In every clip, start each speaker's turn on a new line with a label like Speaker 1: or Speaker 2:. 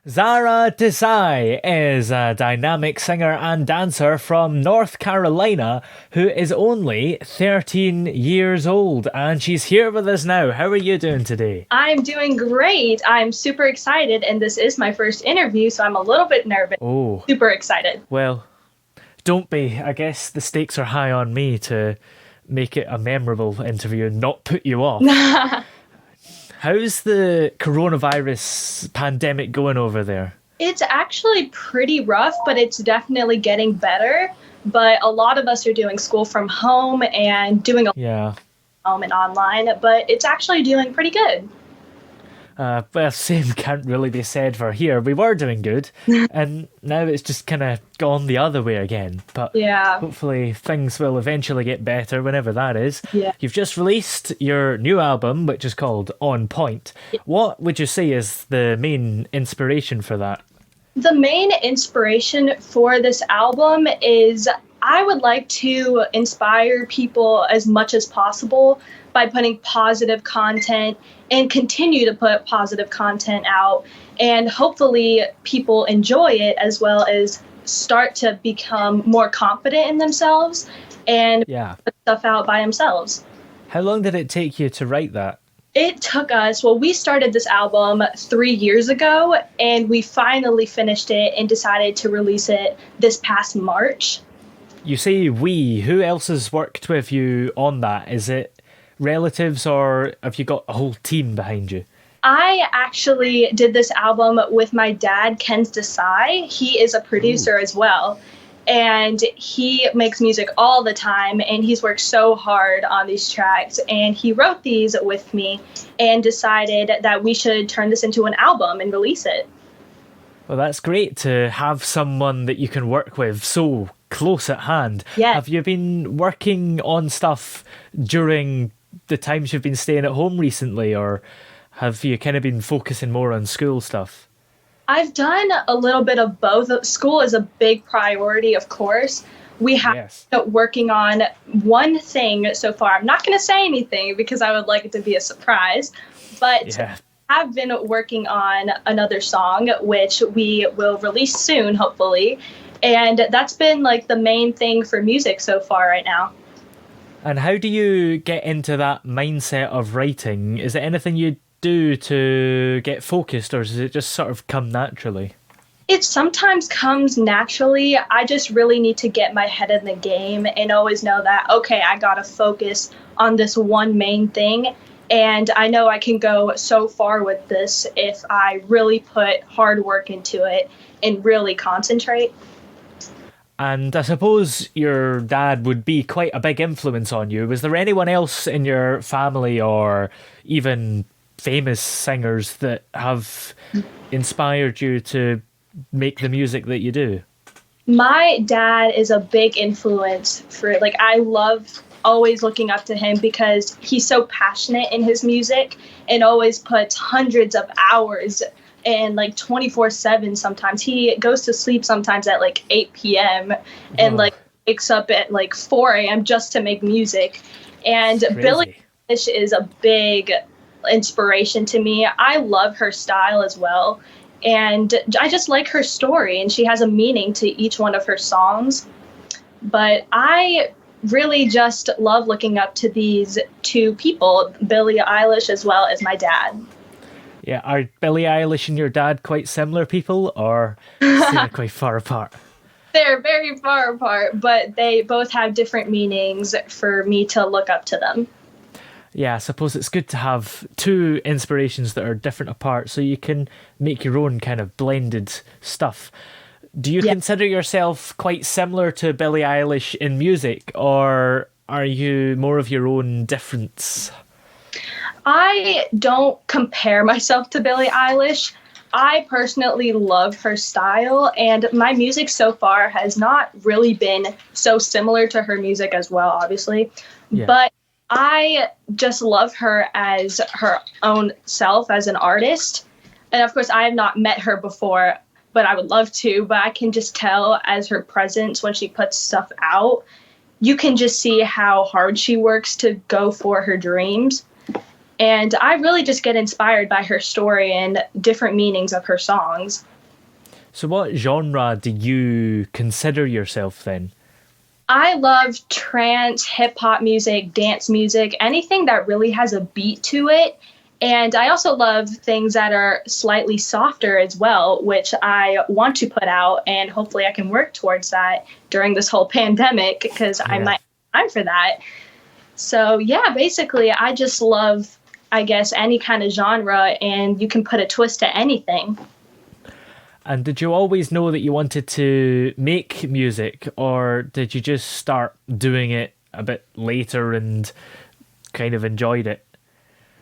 Speaker 1: Zara Desai is a dynamic singer and dancer from North Carolina who is only 13 years old, and she's here with us now. How are you doing today?
Speaker 2: I'm doing great. I'm super excited, and this is my first interview, so I'm a little bit nervous.
Speaker 1: Oh,
Speaker 2: Super excited.
Speaker 1: well, don't be. I guess the stakes are high on me to make it a memorable interview and not put you off. How's the coronavirus pandemic going over there?
Speaker 2: It's actually pretty rough, but it's definitely getting better. But a lot of us are doing school from home and doing a
Speaker 1: Yeah.
Speaker 2: home and online, but it's actually doing pretty good.
Speaker 1: Well, same can't really be said for here. We were doing good, and now it's just kind of gone the other way again. But
Speaker 2: Yeah.
Speaker 1: hopefully things will eventually get better whenever that is.
Speaker 2: Yeah.
Speaker 1: You've just released your new album, which is called On Point. What would you say is the main inspiration for that?
Speaker 2: The main inspiration for this album is I would like to inspire people as much as possible by putting positive content and continue to put positive content out. And hopefully people enjoy it as well as start to become more confident in themselves and
Speaker 1: Yeah.
Speaker 2: put stuff out by themselves.
Speaker 1: How long did it take you to write that?
Speaker 2: It took us, well, we started this album 3 years ago, and we finally finished it and decided to release it this past March.
Speaker 1: You say we. Who else has worked with you on that? Is it relatives or have you got a whole team behind you?
Speaker 2: I actually did this album with my dad, Kenz Desai. He is a producer as well, and he makes music all the time, and he's worked so hard on these tracks, and he wrote these with me and decided that we should turn this into an album and release it.
Speaker 1: Well, that's great to have someone that you can work with so close at hand.
Speaker 2: Yeah.
Speaker 1: Have you been working on stuff during the times you've been staying at home recently, or have you kind of been focusing more on school stuff?
Speaker 2: I've done a little bit of both. School is a big priority, of course. We have
Speaker 1: Yes.
Speaker 2: been working on one thing so far. I'm not going to say anything because I would like it to be a surprise, but
Speaker 1: Yeah.
Speaker 2: I've been working on another song, which we will release soon, hopefully. And that's been like the main thing for music so far right now.
Speaker 1: And how do you get into that mindset of writing? Is it anything you do to get focused, or does it just sort of come naturally?
Speaker 2: It sometimes comes naturally. I just really need to get my head in the game and always know that, okay, I got to focus on this one main thing. And I know I can go so far with this if I really put hard work into it and really concentrate.
Speaker 1: And I suppose your dad would be quite a big influence on you. Was there anyone else in your family or even famous singers that have inspired you to make the music that you do?
Speaker 2: My dad is a big influence for, like, I love always looking up to him because he's so passionate in his music and always puts hundreds of hours and like 24/7 sometimes. He goes to sleep sometimes at like 8 p.m. and
Speaker 1: Wow.
Speaker 2: like wakes up at like 4 a.m. just to make music. And
Speaker 1: Crazy.
Speaker 2: Billie Eilish is a big inspiration to me. I love her style as well. And I just like her story, and she has a meaning to each one of her songs. But I really just love looking up to these two people, Billie Eilish as well as my dad.
Speaker 1: Yeah, are Billie Eilish and your dad quite similar people, or still quite far apart?
Speaker 2: They're very far apart, but they both have different meanings for me to look up to them.
Speaker 1: Yeah, I suppose it's good to have two inspirations that are different apart so you can make your own kind of blended stuff. Do you
Speaker 2: Yeah.
Speaker 1: consider yourself quite similar to Billie Eilish in music, or are you more of your own difference?
Speaker 2: I don't compare myself to Billie Eilish. I personally love her style, and my music so far has not really been so similar to her music as well, obviously.
Speaker 1: Yeah.
Speaker 2: But I just love her as her own self as an artist. And of course, I have not met her before, but I would love to. But I can just tell as her presence when she puts stuff out, you can just see how hard she works to go for her dreams. And I really just get inspired by her story and different meanings of her songs.
Speaker 1: So what genre do you consider yourself then?
Speaker 2: I love trance, hip hop music, dance music, anything that really has a beat to it. And I also love things that are slightly softer as well, which I want to put out. And hopefully I can work towards that during this whole pandemic because I might have time for that. So, yeah, basically, I just love, I guess, any kind of genre, and you can put a twist to anything.
Speaker 1: And did you always know that you wanted to make music, or did you just start doing it a bit later and kind of enjoyed it?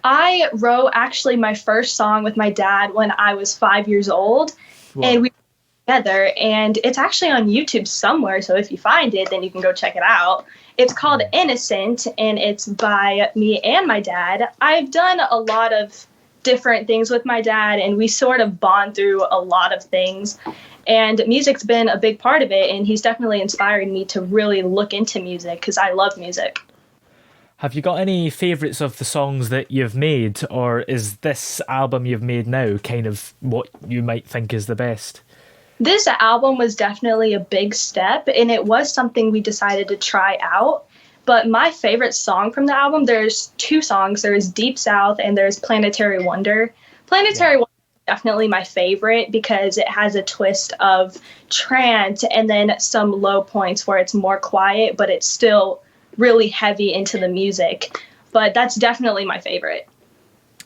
Speaker 2: I wrote actually my first song with my dad when I was 5 years old.
Speaker 1: Whoa.
Speaker 2: And we were together, and it's actually on YouTube somewhere. So if you find it, then you can go check it out. It's called Innocent, and it's by me and my dad. I've done a lot of different things with my dad, and we sort of bond through a lot of things. And music's been a big part of it, and he's definitely inspired me to really look into music because I love music.
Speaker 1: Have you got any favourites of the songs that you've made, or is this album you've made now kind of what you might think is the best?
Speaker 2: This album was definitely a big step, and it was something we decided to try out. But my favorite song from the album, there's two songs. There's Deep South and there's Planetary Wonder. Planetary Wonder is definitely my favorite because it has a twist of trance and then some low points where it's more quiet, but it's still really heavy into the music. But that's definitely my favorite.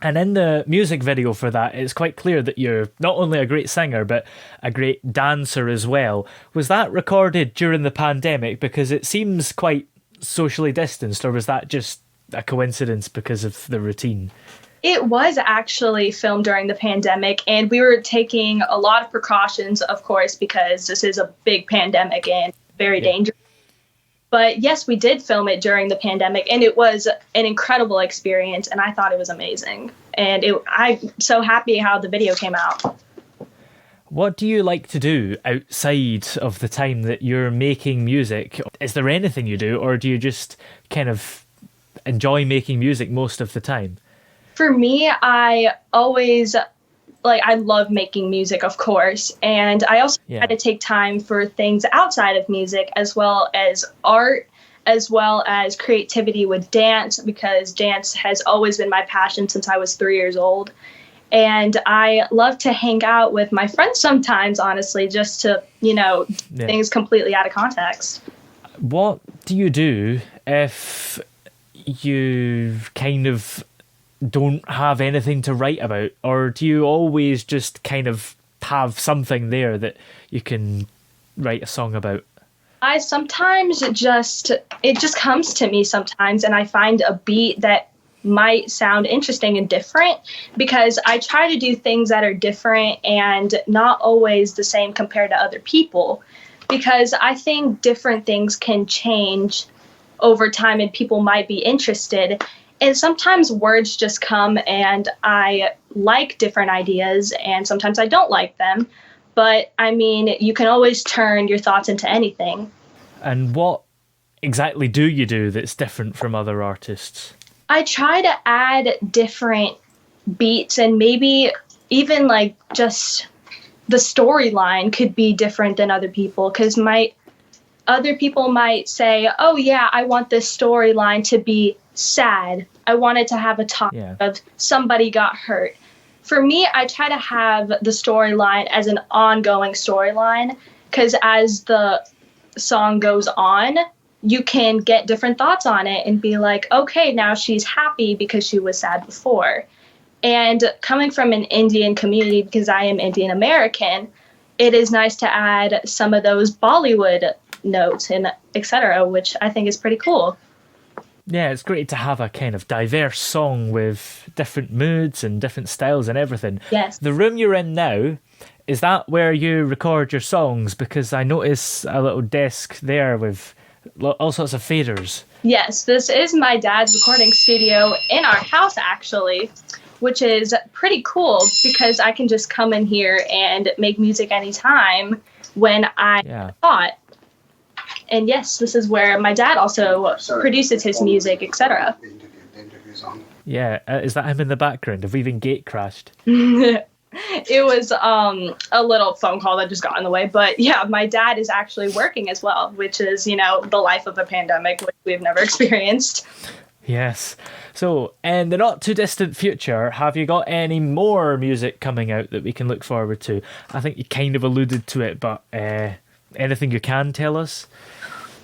Speaker 1: And in the music video for that, it's quite clear that you're not only a great singer, but a great dancer as well. Was that recorded during the pandemic? Because it seems quite socially distanced, or was that just a coincidence because of the routine?
Speaker 2: It was actually filmed during the pandemic, and we were taking a lot of precautions, of course, because this is a big pandemic and very dangerous. But yes, we did film it during the pandemic, and it was an incredible experience, and I thought it was amazing. And I'm so happy how the video came out.
Speaker 1: What do you like to do outside of the time that you're making music? Is there anything you do, or do you just kind of enjoy making music most of the time?
Speaker 2: For me, I always, I love making music, of course. And I also try to take time for things outside of music, as well as art, as well as creativity with dance, because dance has always been my passion since I was 3 years old. And I love to hang out with my friends sometimes, honestly, just to, things completely out of context.
Speaker 1: What do you do if you kind of don't have anything to write about? Or do you always just kind of have something there that you can write a song about?
Speaker 2: I sometimes it just comes to me sometimes, and I find a beat that might sound interesting and different, because I try to do things that are different and not always the same compared to other people, because I think different things can change over time and people might be interested. And sometimes words just come, and I like different ideas, and sometimes I don't like them. But I mean, you can always turn your thoughts into anything.
Speaker 1: And what exactly do you do that's different from other artists?
Speaker 2: I try to add different beats, and maybe even just the storyline could be different than other people, because other people might say, oh yeah, I want this storyline to be sad. I want it to have a topic of somebody got hurt. For me, I try to have the storyline as an ongoing storyline, because as the song goes on, you can get different thoughts on it and be like, okay, now she's happy because she was sad before. And coming from an Indian community, because I am Indian American, it is nice to add some of those Bollywood notes and etc., which I think is pretty cool.
Speaker 1: Yeah, it's great to have a kind of diverse song with different moods and different styles and everything.
Speaker 2: Yes.
Speaker 1: The room you're in now, is that where you record your songs? Because I notice a little desk there with all sorts of faders.
Speaker 2: Yes, this is my dad's recording studio in our house, actually, which is pretty cool because I can just come in here and make music anytime when I thought. And yes, this is where my dad also produces his music, etc.
Speaker 1: Yeah, is that him in the background? Have we been gate crashed?
Speaker 2: It was a little phone call that just got in the way. But yeah, my dad is actually working as well, which is, the life of a pandemic, which we've never experienced.
Speaker 1: Yes. So, in the not too distant future, have you got any more music coming out that we can look forward to? I think you kind of alluded to it, but anything you can tell us?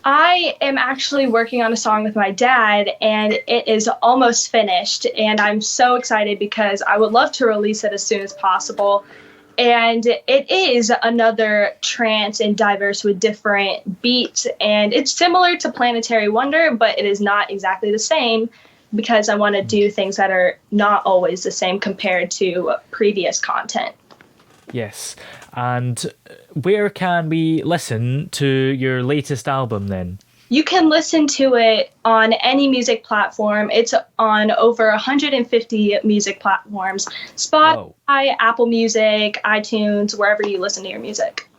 Speaker 2: I am actually working on a song with my dad, and it is almost finished. And I'm so excited because I would love to release it as soon as possible. And it is another trance and diverse with different beats. And it's similar to Planetary Wonder, but it is not exactly the same because I want to do things that are not always the same compared to previous content.
Speaker 1: Yes. And where can we listen to your latest album then?
Speaker 2: You can listen to it on any music platform. It's on over 150 music platforms. Spotify,
Speaker 1: Whoa.
Speaker 2: Apple Music, iTunes, wherever you listen to your music.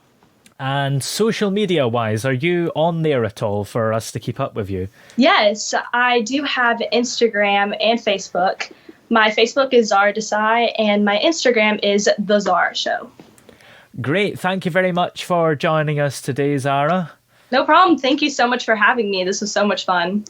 Speaker 1: And social media-wise, are you on there at all for us to keep up with you?
Speaker 2: Yes, I do have Instagram and Facebook. My Facebook is Zara Desai, and my Instagram is The Zara Show.
Speaker 1: Great. Thank you very much for joining us today, Zara.
Speaker 2: No problem. Thank you so much for having me. This was so much fun.